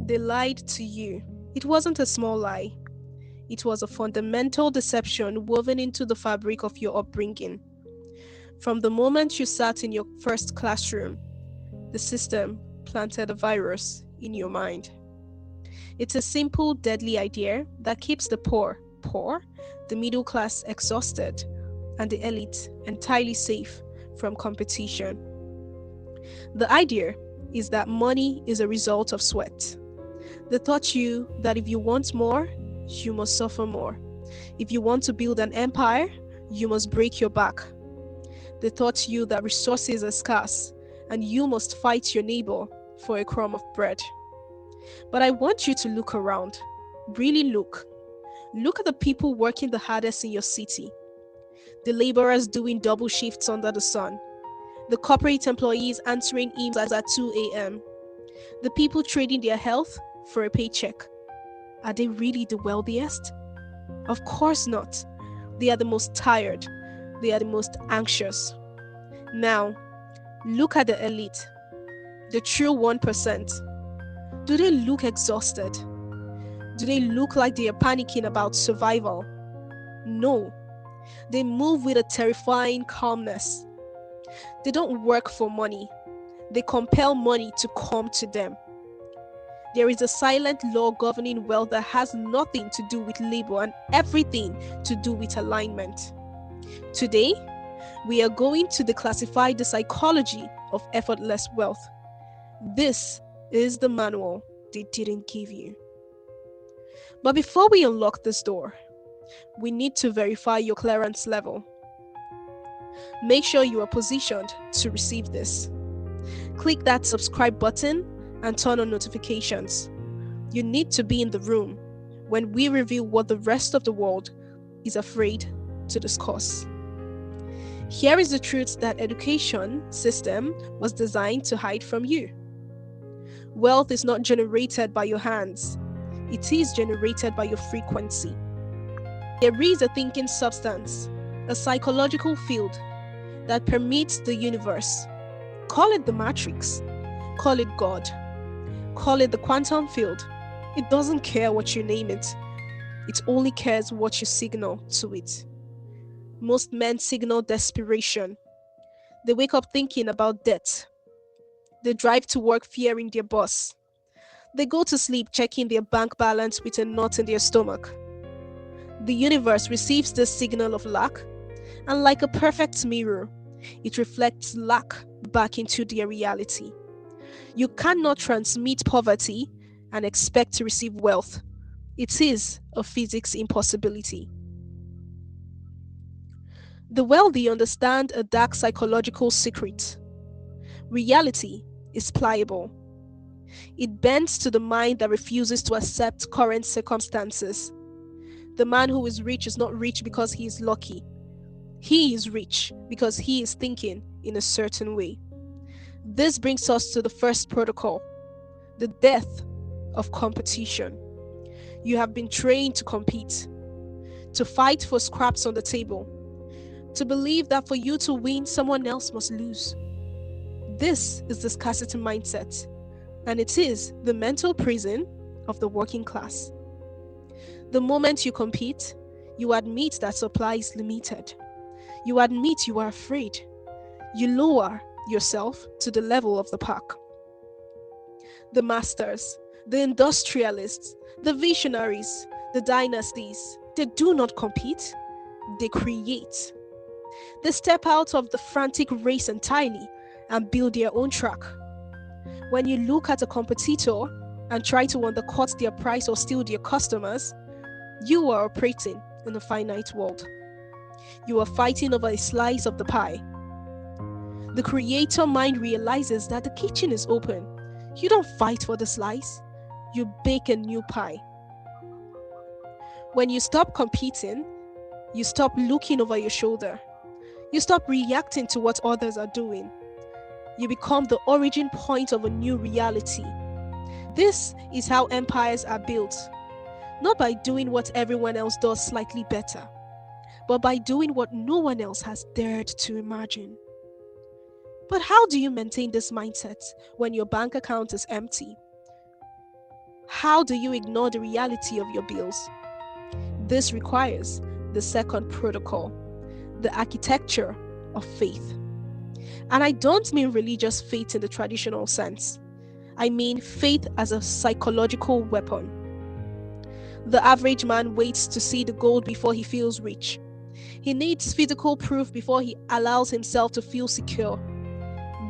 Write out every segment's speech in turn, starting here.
They lied to you. It wasn't a small lie, it was a fundamental deception woven into the fabric of your upbringing. From the moment you sat in your first classroom, the system planted a virus in your mind. It's a simple, deadly idea that keeps the poor, the middle class exhausted, and the elite entirely safe from competition. The idea is that money is a result of sweat. They taught you that if you want more, you must suffer more. If you want to build an empire, you must break your back. They taught you that resources are scarce and you must fight your neighbor for a crumb of bread. But I want you to look around. Really look. Look at the people working the hardest in your city. The laborers doing double shifts under the sun. The corporate employees answering emails at 2 a.m. The people trading their health for a paycheck. Are they really the wealthiest? Of course not. They are the most tired. They are the most anxious. Now, look at the elite, the true 1%. Do they look exhausted? Do they look like they are panicking about survival? No. They move with a terrifying calmness. They don't work for money. They compel money to come to them. There is a silent law governing wealth that has nothing to do with labor and everything to do with alignment. Today, we are going to declassify the psychology of effortless wealth. This is the manual they didn't give you. But before we unlock this door, we need to verify your clearance level. Make sure you are positioned to receive this. Click that subscribe button and turn on notifications. You need to be in the room when we reveal what the rest of the world is afraid to discuss. Here is the truth that education system was designed to hide from you. Wealth is not generated by your hands. It is generated by your frequency. There is a thinking substance, a psychological field that permeates the universe. Call it the matrix, call it God, call it the quantum field. It doesn't care what you name it. It only cares what you signal to it. Most men signal desperation. They wake up thinking about death. They drive to work fearing their boss. They go to sleep checking their bank balance with a knot in their stomach. The universe receives this signal of lack, and like a perfect mirror, it reflects lack back into their reality. You cannot transmit poverty and expect to receive wealth. It is a physics impossibility. The wealthy understand a dark psychological secret. Reality is pliable. It bends to the mind that refuses to accept current circumstances. The man who is rich is not rich because he is lucky. He is rich because he is thinking in a certain way. This brings us to the first protocol, the death of competition. You have been trained to compete, to fight for scraps on the table, to believe that for you to win, someone else must lose. This is the scarcity mindset, and it is the mental prison of the working class. The moment you compete, you admit that supply is limited. You admit you are afraid. You lower yourself to the level of the pack. The masters, the industrialists, the visionaries, the dynasties, they do not compete, they create. They step out of the frantic race entirely and build their own track. When you look at a competitor and try to undercut their price or steal their customers, you are operating in a finite world. You are fighting over a slice of the pie. The creator mind realizes that the kitchen is open. You don't fight for the slice, you bake a new pie. When you stop competing, you stop looking over your shoulder. You stop reacting to what others are doing. You become the origin point of a new reality. This is how empires are built. Not by doing what everyone else does slightly better, but by doing what no one else has dared to imagine. But how do you maintain this mindset when your bank account is empty? how do you ignore the reality of your bills? This requires the second protocol, the architecture of faith. And I don't mean religious faith in the traditional sense. I mean faith as a psychological weapon. The average man waits to see the gold before he feels rich. He needs physical proof before he allows himself to feel secure.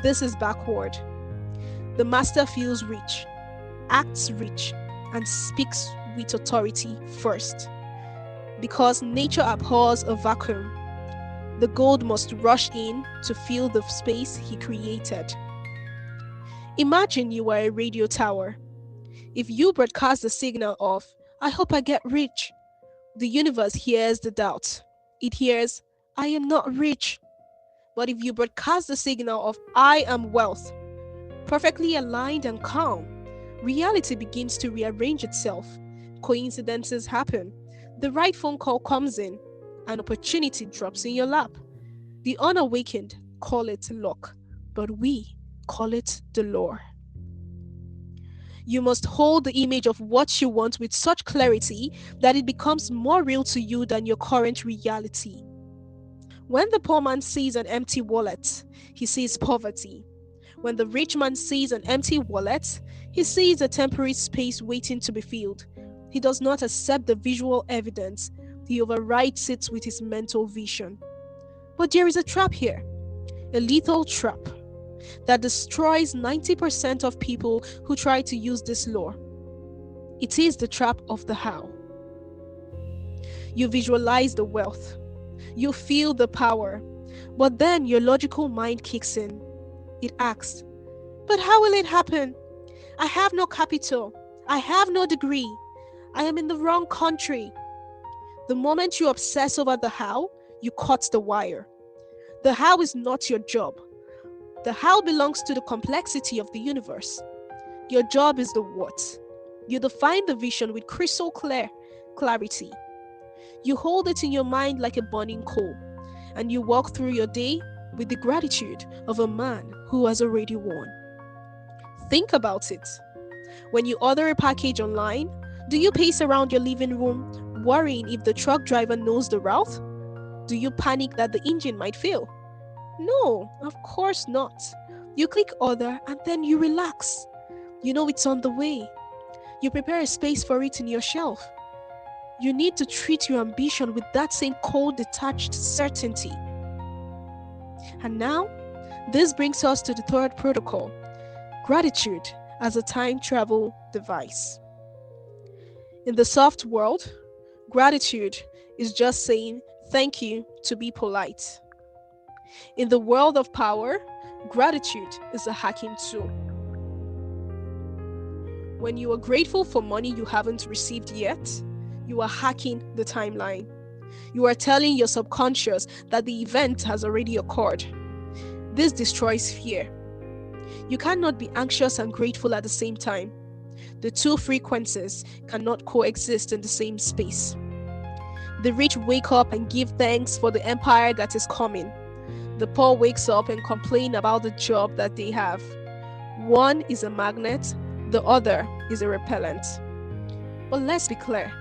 This is backward. The master feels rich, acts rich, and speaks with authority first. Because nature abhors a vacuum, the gold must rush in to fill the space he created. Imagine you are a radio tower. If you broadcast the signal of, "I hope I get rich," the universe hears the doubt. It hears, "I am not rich." But if you broadcast the signal of, "I am wealth," perfectly aligned and calm, reality begins to rearrange itself. Coincidences happen. The right phone call comes in. An opportunity drops in your lap. The unawakened call it luck, but we call it the law. You must hold the image of what you want with such clarity that it becomes more real to you than your current reality. When the poor man sees an empty wallet, he sees poverty. When the rich man sees an empty wallet, he sees a temporary space waiting to be filled. He does not accept the visual evidence, he overrides it with his mental vision. But there is a trap here, a lethal trap that destroys 90% of people who try to use this law. It is the trap of the how. You visualize the wealth, you feel the power, but then your logical mind kicks in. It asks, "But how will it happen? I have no capital. I have no degree. I am in the wrong country." The moment you obsess over the how, you cut the wire. The how is not your job. The how belongs to the complexity of the universe. Your job is the what. You define the vision with crystal clear clarity. You hold it in your mind like a burning coal, and you walk through your day with the gratitude of a man who has already won. Think about it. When you order a package online, do you pace around your living room worrying if the truck driver knows the route? Do you panic that the engine might fail? No, of course not. You click order and then you relax. You know it's on the way. You prepare a space for it in your shelf. You need to treat your ambition with that same cold, detached certainty. And now, this brings us to the third protocol, gratitude as a time travel device. In the soft world, gratitude is just saying thank you to be polite. In the world of power, gratitude is a hacking tool. When you are grateful for money you haven't received yet, you are hacking the timeline. You are telling your subconscious that the event has already occurred. This destroys fear. You cannot be anxious and grateful at the same time. The two frequencies cannot coexist in the same space. The rich wake up and give thanks for the empire that is coming. The poor wakes up and complain about the job that they have. One is a magnet, the other is a repellent. But let's be clear.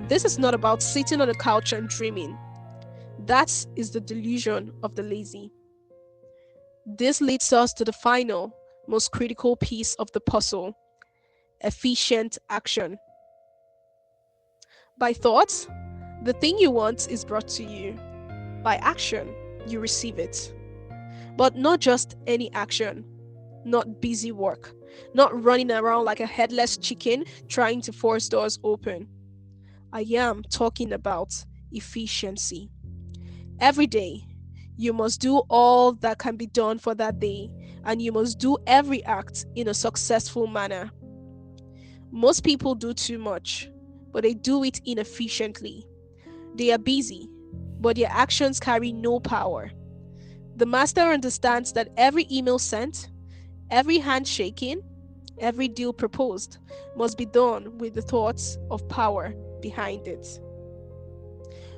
This is not about sitting on the couch and dreaming. That is the delusion of the lazy. This leads us to the final, most critical piece of the puzzle, efficient action. By thought, the thing you want is brought to you. By action, you receive it. But not just any action, not busy work, not running around like a headless chicken trying to force doors open. I am talking about efficiency. Every day, you must do all that can be done for that day, and you must do every act in a successful manner. Most people do too much, but they do it inefficiently. They are busy, but their actions carry no power. The master understands that every email sent, every handshaking, every deal proposed must be done with the thoughts of power behind it.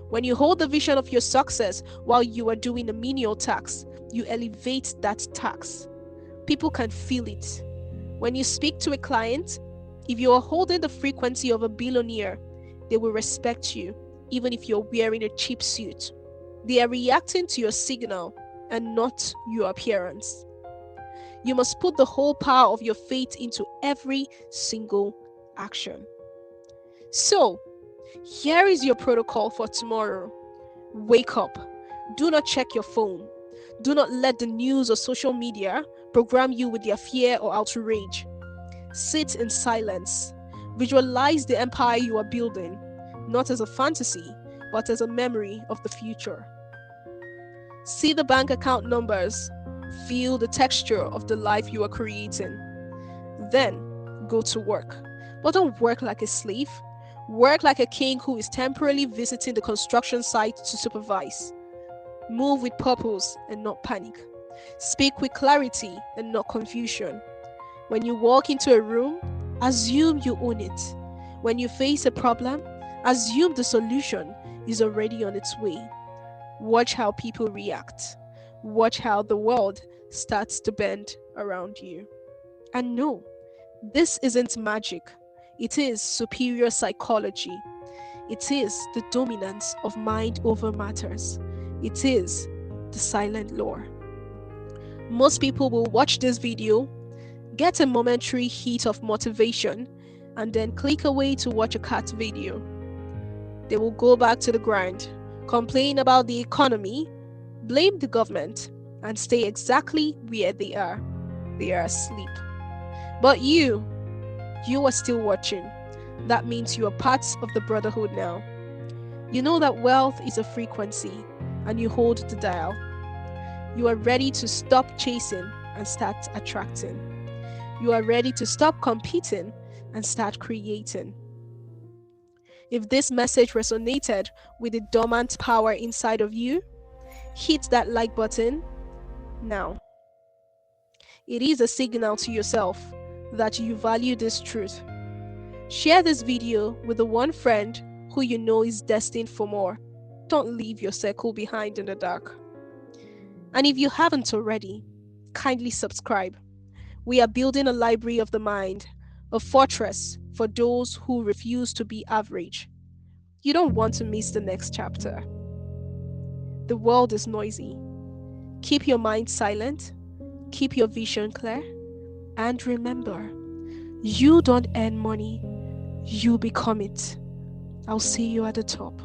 When you hold the vision of your success while you are doing a menial task, you elevate that task. People can feel it. When you speak to a client, If you are holding the frequency of a billionaire, they will respect you, even if you're wearing a cheap suit. They are reacting to your signal and not your appearance. You must put the whole power of your faith into every single action. So, here is your protocol for tomorrow. Wake up. Do not check your phone. Do not let the news or social media program you with their fear or outrage. Sit in silence. Visualize the empire you are building, not as a fantasy, but as a memory of the future. See the bank account numbers. Feel the texture of the life you are creating. Then go to work. But don't work like a slave. Work like a king who is temporarily visiting the construction site to supervise. Move with purpose and not panic. Speak with clarity and not confusion. When you walk into a room, assume you own it. When you face a problem, assume the solution is already on its way. Watch how people react. Watch how the world starts to bend around you. And no, this isn't magic. It is superior psychology. It is the dominance of mind over matters. It is the silent law. Most people will watch this video, get a momentary hit of motivation, and then click away to watch a cat video. They will go back to the grind, complain about the economy, blame the government, and stay exactly where they are. They are asleep. But you are still watching. That means you are part of the brotherhood now. You know that wealth is a frequency, and you hold the dial. You are ready to stop chasing and start attracting. You are ready to stop competing and start creating. If this message resonated with the dormant power inside of you, hit that like button now. It is a signal to yourself that you value this truth. Share this video with the one friend who you know is destined for more. Don't leave your circle behind in the dark. And if you haven't already, kindly subscribe. We are building a library of the mind, a fortress for those who refuse to be average. You don't want to miss the next chapter. The world is noisy. Keep your mind silent, keep your vision clear, and remember, you don't earn money, you become it. I'll see you at the top.